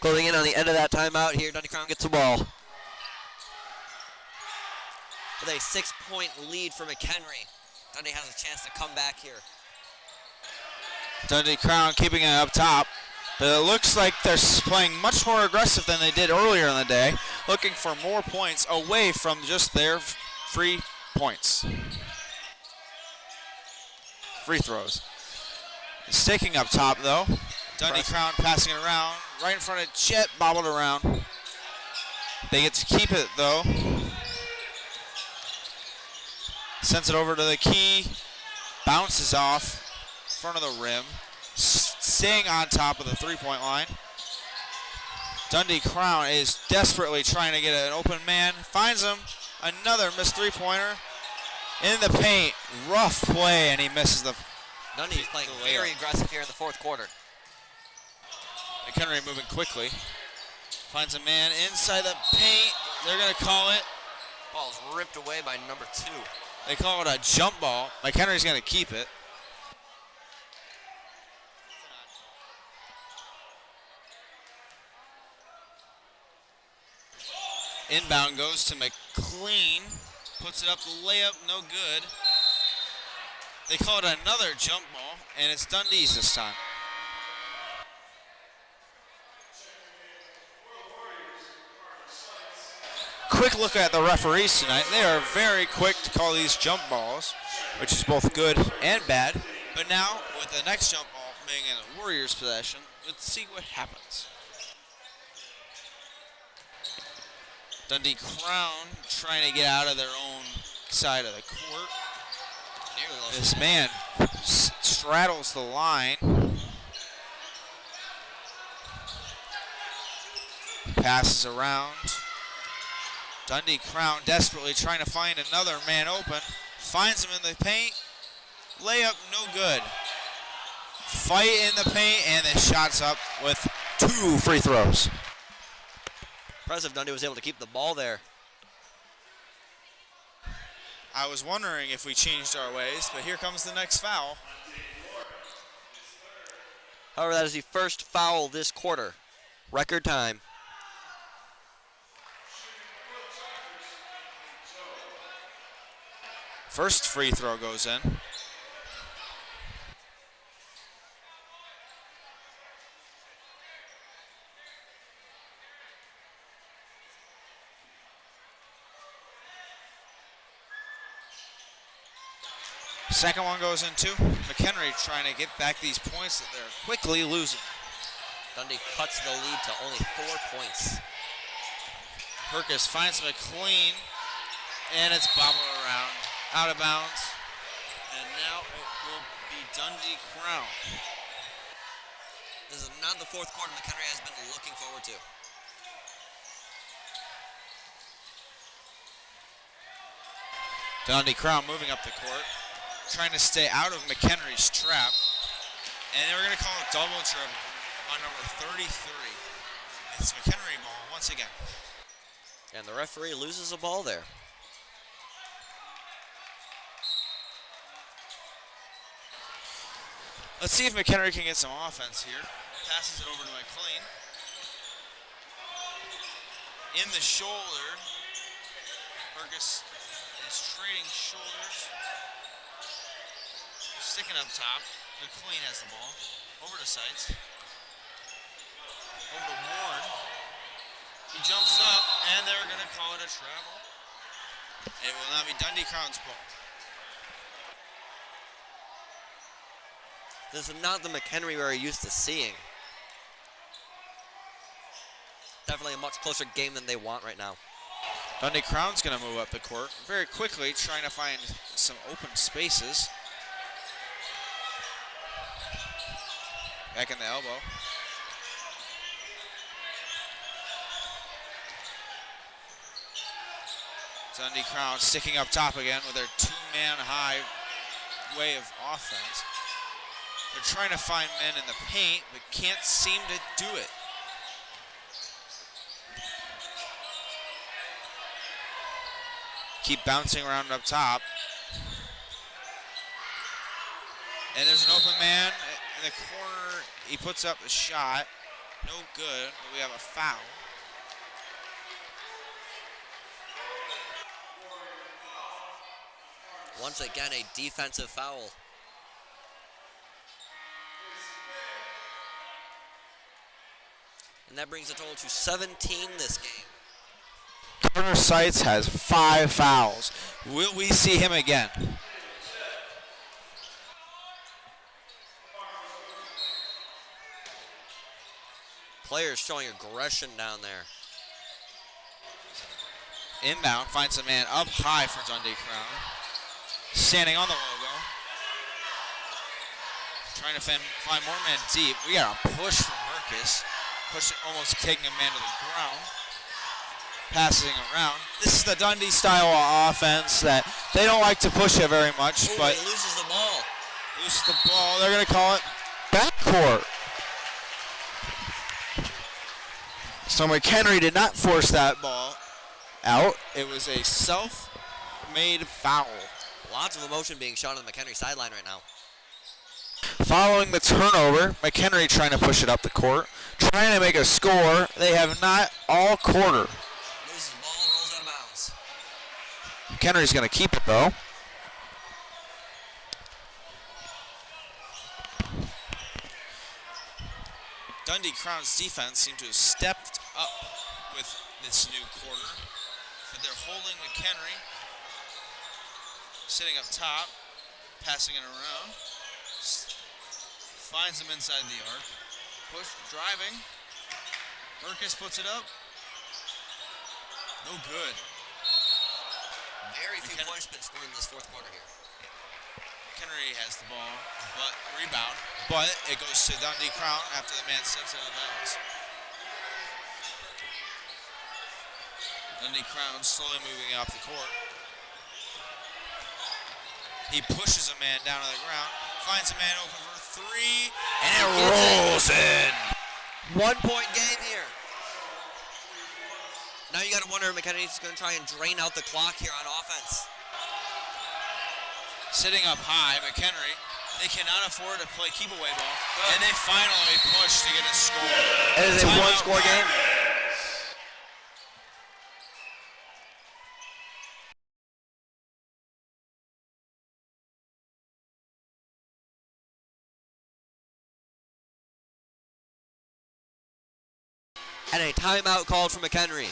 Closing in on the end of that timeout here, Dundee-Crown gets the ball. With a 6-point lead for McHenry. Dundee has a chance to come back here. Dundee-Crown keeping it up top. But it looks like they're playing much more aggressive than they did earlier in the day, looking for more points away from just their free points. Free throws. Sticking up top, though. Dundee-Crown passing it around. Right in front of Chet, bobbled around. They get to keep it, though. Sends it over to the key. Bounces off. Front of the rim. Staying on top of the three-point line. Dundee-Crown is desperately trying to get an open man. Finds him. Another missed three-pointer. In the paint. Rough play, and he misses the. Dundee is playing very aggressive here in the fourth quarter. McHenry moving quickly. Finds a man inside the paint. They're going to call it. Ball's ripped away by number 2. They call it a jump ball. McHenry's going to keep it. Inbound goes to McLean. Puts it up the layup, no good. They call it another jump ball, and it's Dundee's this time. Quick look at the referees tonight. They are very quick to call these jump balls, which is both good and bad. But now, with the next jump ball being in the Warriors' possession, let's see what happens. Dundee-Crown trying to get out of their own side of the court. This man straddles the line. Passes around. Dundee-Crown desperately trying to find another man open. Finds him in the paint. Layup no good. Fight in the paint, and the shot's up with 2 free throws. Impressive, Dundee was able to keep the ball there. I was wondering if we changed our ways, but here comes the next foul. However, that is the first foul this quarter. Record time. First free throw goes in. Second one goes in too. McHenry trying to get back these points that they're quickly losing. Dundee cuts the lead to only 4 points. Herkus finds McLean, and it's bobbled around. Out of bounds. And now it will be Dundee-Crown. This is not the fourth quarter McHenry has been looking forward to. Dundee-Crown moving up the court, trying to stay out of McHenry's trap. And we're going to call a double dribble on number 33. It's McHenry ball once again. And the referee loses a ball there. Let's see if McHenry can get some offense here. Passes it over to McLean. In the shoulder. Burgess is trading shoulders. Sticking up top. McLean has the ball. Over to Seitz. Over to Warren. He jumps up, and they're going to call it a travel. It will now be Dundee-Crown's ball. This is not the McHenry we're used to seeing. Definitely a much closer game than they want right now. Dundee-Crown's going to move up the court very quickly, trying to find some open spaces. Back in the elbow. Dundee-Crown sticking up top again with their two-man high way of offense. They're trying to find men in the paint, but can't seem to do it. Keep bouncing around up top. And there's an open man in the corner. He puts up the shot. No good. We have a foul. Once again, a defensive foul. And that brings the total to 17 this game. Turner Seitz has 5 fouls. Will we see him again? Players showing aggression down there. Inbound, finds a man up high for Dundee-Crown. Standing on the logo. Trying to find more men deep. We got a push from Marcus. Push it, almost kicking a man to the ground. Passing around. This is the Dundee style of offense that they don't like to push it very much. Ooh, but he loses the ball. loses the ball. They're going to call it backcourt. So McHenry did not force that ball out. It was a self-made foul. Lots of emotion being shown on the McHenry sideline right now. Following the turnover, McHenry trying to push it up the court, trying to make a score. They have not all quarter. Loses the ball, rolls out of bounds. McHenry's going to keep it though. Dundee-Crown's defense seemed to have stepped up with this new quarter, but they're holding McHenry, sitting up top, passing it around, finds him inside the arc, push, driving, Marcus puts it up, no good. Very few points been scored in this fourth quarter here. McHenry has the ball, but rebound, but it goes to Dundee-Crown after the man steps out of bounds. Dundee-Crown slowly moving up the court. He pushes a man down to the ground, finds a man open for 3, and it rolls in. 1 point game here. Now you got to wonder if McHenry's going to try and drain out the clock here on offense. Sitting up high, McHenry, they cannot afford to play keep-away ball, and they finally push to get a score. It is a one-score game. And a timeout called for McHenry.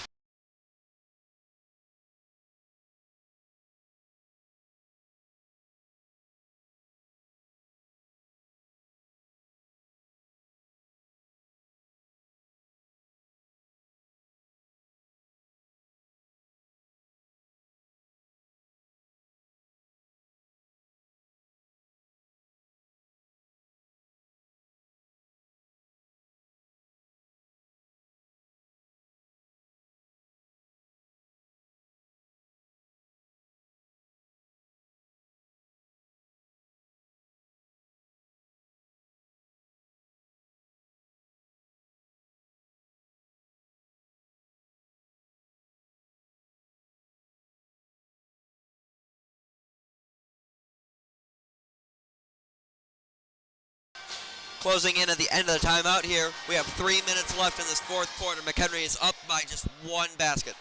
Closing in at the end of the timeout here. We have 3 minutes left in this fourth quarter. McHenry is up by just one basket.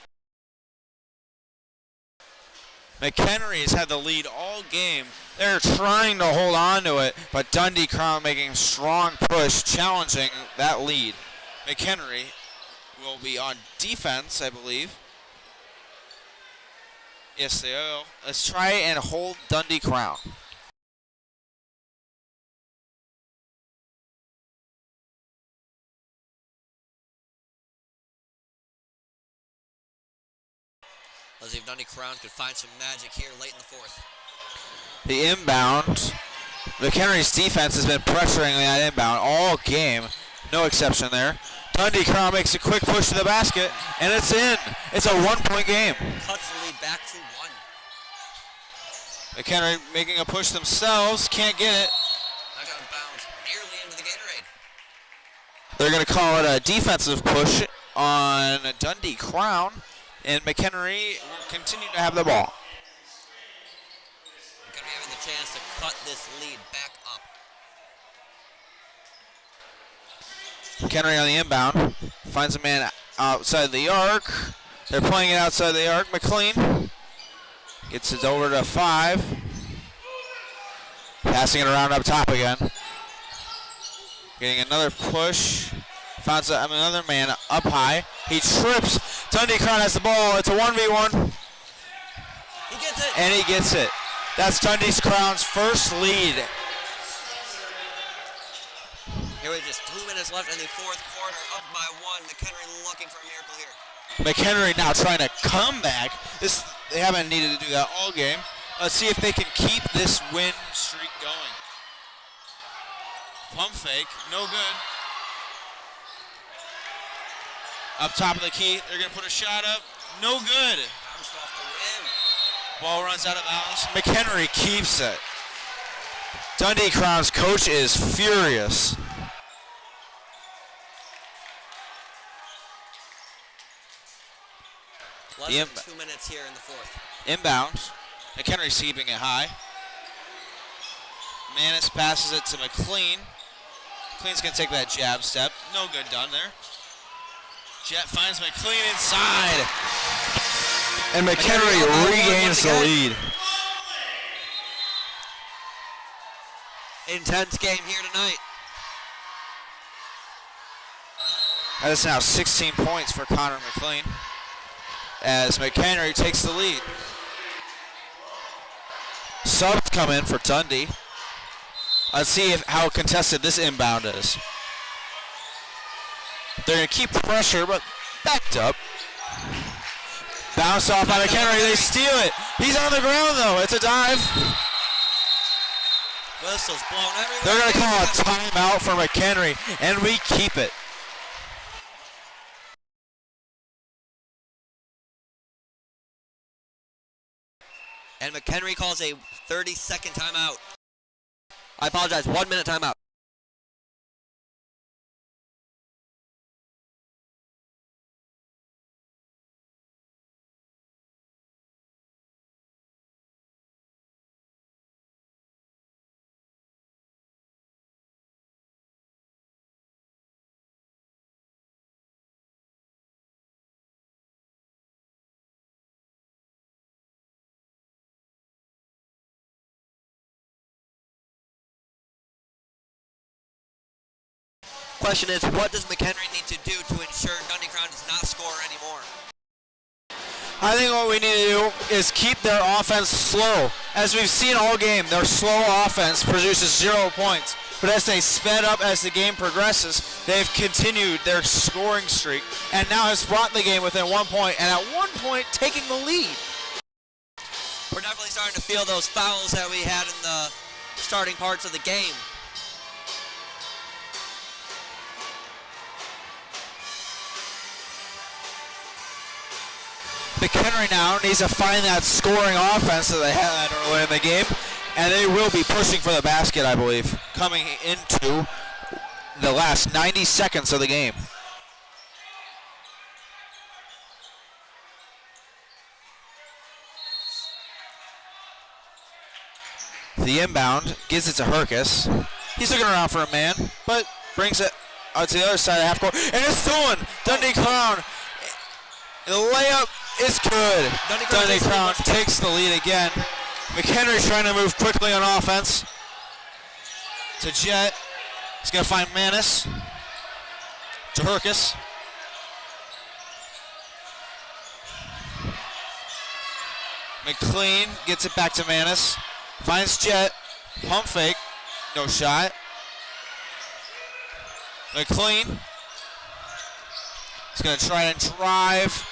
McHenry has had the lead all game. They're trying to hold on to it, but Dundee-Crown making a strong push, challenging that lead. McHenry will be on defense, I believe. Yes, they will. Let's try and hold Dundee-Crown. Let's see if Dundee-Crown could find some magic here late in the fourth. The inbound. McHenry's defense has been pressuring that inbound all game. No exception there. Dundee-Crown makes a quick push to the basket, and it's in. It's a one-point game. Cuts the lead back to one. McHenry making a push themselves. Can't get it. Knocked out of bounds nearly into the Gatorade. They're going to call it a defensive push on Dundee-Crown, and McHenry will continue to have the ball. McHenry having the chance to cut this lead back up. McHenry on the inbound. Finds a man outside the arc. They're playing it outside the arc. McLean gets it over to 5. Passing it around up top again. Getting another push. Finds another man up high. He trips. Dundee-Crown has the ball. It's a 1v1. He gets it. And he gets it. That's Dundee-Crown's first lead. Here with just 2 minutes left in the fourth quarter, up by one. McHenry looking for a miracle here. McHenry now trying to come back. They haven't needed to do that all game. Let's see if they can keep this win streak going. Pump fake, no good. Up top of the key, they're going to put a shot up. No good. Bounced off the rim. Ball runs out of bounds. McHenry keeps it. Dundee-Crown's coach is furious. Less than 2 minutes here in the fourth. Inbound. McHenry's keeping it high. Manis passes it to McLean. McLean's going to take that jab step. No good done there. Jet finds McLean inside. And McHenry regains the lead. Intense game here tonight. That is now 16 points for Connor McLean as McHenry takes the lead. Subs come in for Dundee. Let's see how contested this inbound is. They're going to keep pressure, but backed up. Bounce off by McHenry. They steal it. He's on the ground, though. It's a dive. Whistles blown everywhere. They're going to call a timeout for McHenry, and we keep it. And McHenry calls a 30-second timeout. I apologize, 1 minute timeout. Question is, what does McHenry need to do to ensure Dundee-Crown does not score anymore? I think what we need to do is keep their offense slow. As we've seen all game, their slow offense produces 0 points. But as they sped up as the game progresses, they've continued their scoring streak and now has brought the game within 1 point, and at one point taking the lead. We're definitely starting to feel those fouls that we had in the starting parts of the game. McHenry now needs to find that scoring offense that they had earlier in the game, and they will be pushing for the basket, I believe, coming into the last 90 seconds of the game. The inbound gives it to Herkus. He's looking around for a man, but brings it out to the other side of half court. And it's stolen. Dundee-Crown. The layup is good. Dundee-Crown takes the lead again. McHenry trying to move quickly on offense. To Jet. He's going to find Manis. To Herkus. McLean gets it back to Manis. Finds Jet. Pump fake. No shot. McLean. He's going to try and drive.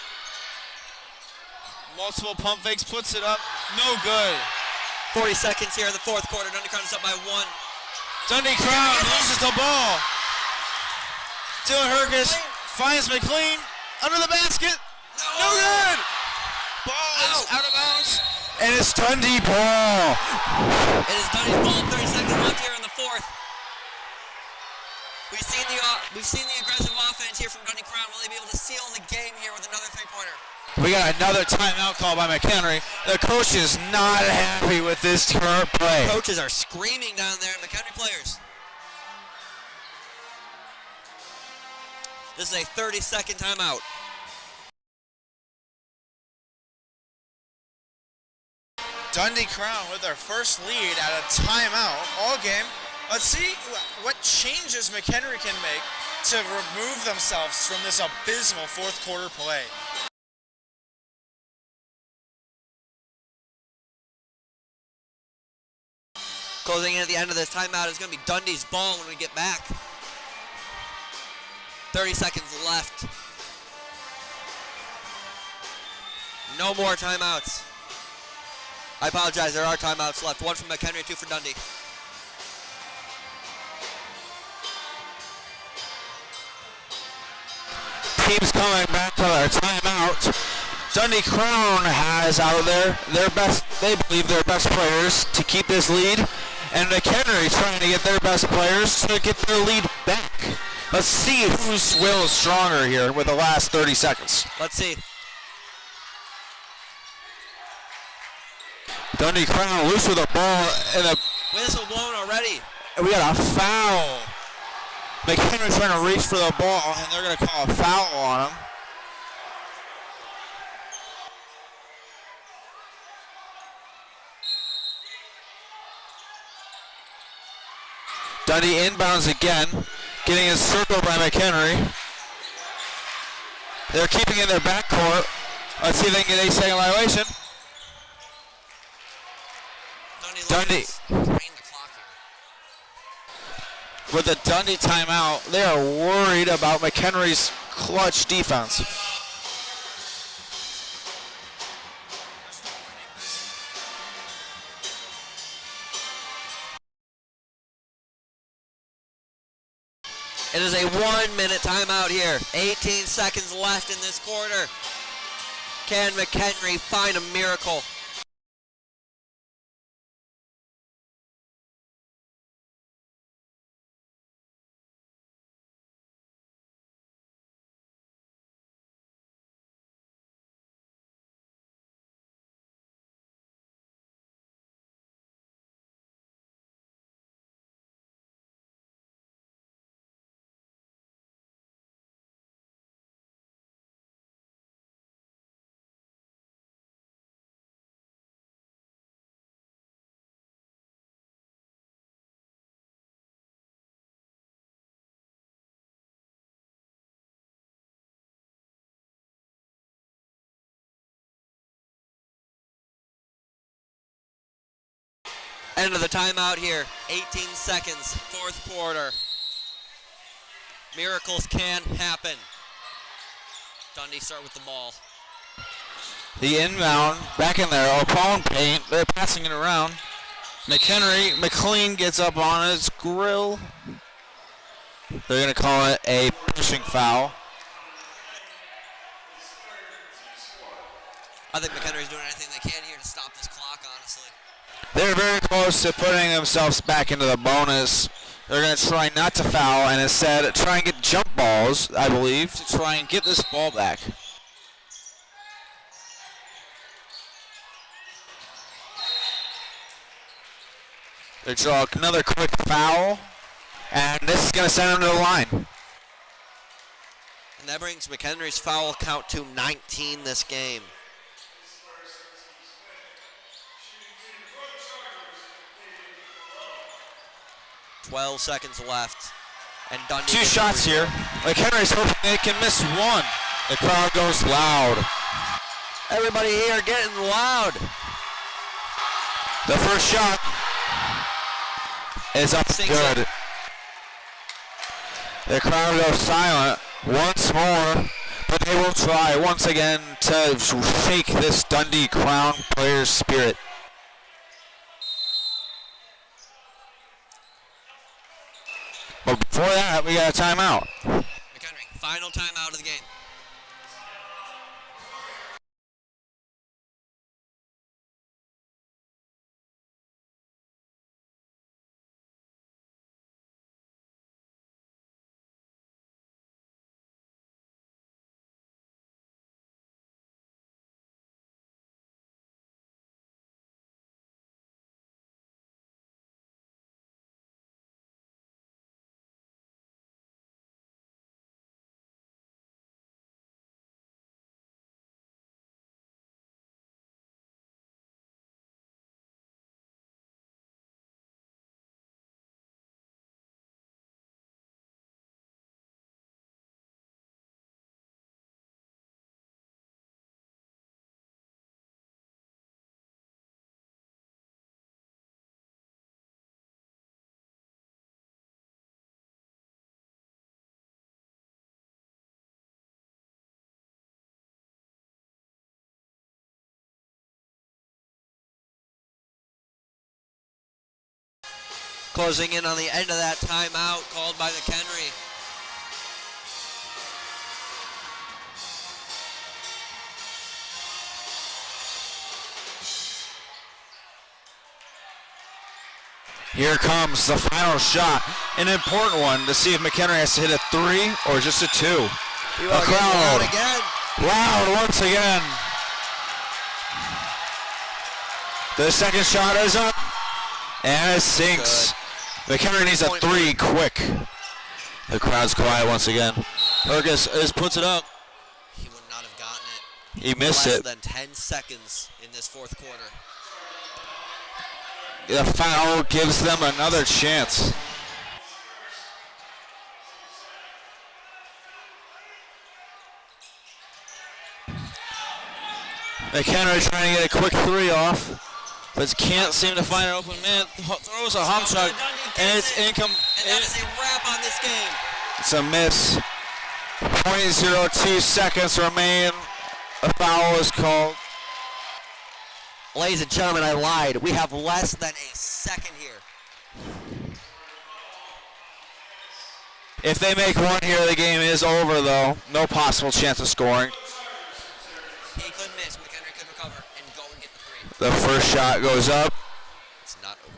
Multiple pump fakes. Puts it up. No good. 40 seconds here in the fourth quarter. Dundee-Crown is up by 1. Dundee-Crown loses the ball. Dylan Herkus finds McLean under the basket. No good. Ball is out of bounds. And it's Dundee ball. It is Dundee's ball. 30 seconds left here in the fourth. We've seen the aggressive offense here from Dundee-Crown. Will they be able to seal the game here with another three-pointer? We got another timeout call by McHenry. The coach is not happy with this current play. Coaches are screaming down there, McHenry players. This is a 30-second timeout. Dundee-Crown with their first lead at a timeout all game. Let's see what changes McHenry can make to remove themselves from this abysmal fourth quarter play. Closing in at the end of this timeout is going to be Dundee's ball when we get back. 30 seconds left. No more timeouts. I apologize, there are timeouts left. 1 from McHenry, 2 for Dundee. Teams coming back to their timeout. Dundee-Crown has out there they believe their best players to keep this lead, and McHenry trying to get their best players to get their lead back. Let's see whose will is stronger here with the last 30 seconds. Let's see. Dundee-Crown loose with the ball, and Whistle blown already. we got a foul. McHenry trying to reach for the ball, and they're going to call a foul on him. Dundee inbounds again, getting his circled by McHenry. They're keeping in their backcourt. Let's see if they can get a second violation. Dundee. With the Dundee timeout, they are worried about McHenry's clutch defense. It is a 1-minute timeout here. 18 seconds left in this quarter. Can McHenry find a miracle? End of the timeout here. 18 seconds, fourth quarter. Miracles can happen. Dundee start with the ball. The inbound, back in their opponent paint. They're passing it around. McLean gets up on his grill. They're going to call it a pushing foul. I think McHenry's doing anything they can here to stop this clock, honestly. They're very close to putting themselves back into the bonus. They're going to try not to foul and instead try and get jump balls, I believe, to try and get this ball back. They draw another quick foul. And this is going to send him to the line. And that brings McHenry's foul count to 19 this game. 12 seconds left. And Dundee 2 shots here. McHenry's hoping they can miss one. The crowd goes loud. Everybody here getting loud. The first shot is up good. The crowd goes silent once more, but they will try once again to shake this Dundee-Crown players' spirit. But before that, we got a timeout. McHenry, final timeout of the game. Closing in on the end of that timeout called by McHenry. Here comes the final shot, an important one to see if McHenry has to hit a 3 or just a 2. The crowd again. Loud once again. The second shot is up, and it sinks. McHenry needs a 3 quick. The crowd's quiet once again. Burgess puts it up. He would not have gotten it. He missed it. Less than 10 seconds in this fourth quarter. The foul gives them another chance. McHenry trying to get a quick 3 off, but can't seem to find an open man. Throws a hum shot, and it's income. And that is a wrap on this game. It's a miss. 0.02 seconds remain. A foul is called. Ladies and gentlemen, I lied. We have less than a second here. If they make one here, the game is over, though. No possible chance of scoring. He could miss. McHenry could recover and go and get the 3. The first shot goes up. It's not over.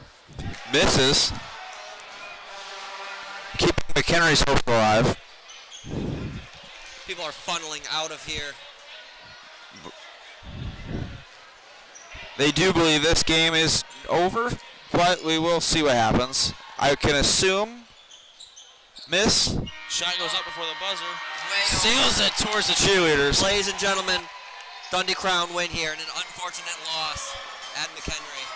Misses. Keeping McHenry's hopes alive. People are funneling out of here. They do believe this game is over, but we will see what happens. I can assume. Miss. Shot goes up before the buzzer. Seals it towards the cheerleaders. Ladies and gentlemen, Dundee-Crown win here in an unfortunate loss at McHenry.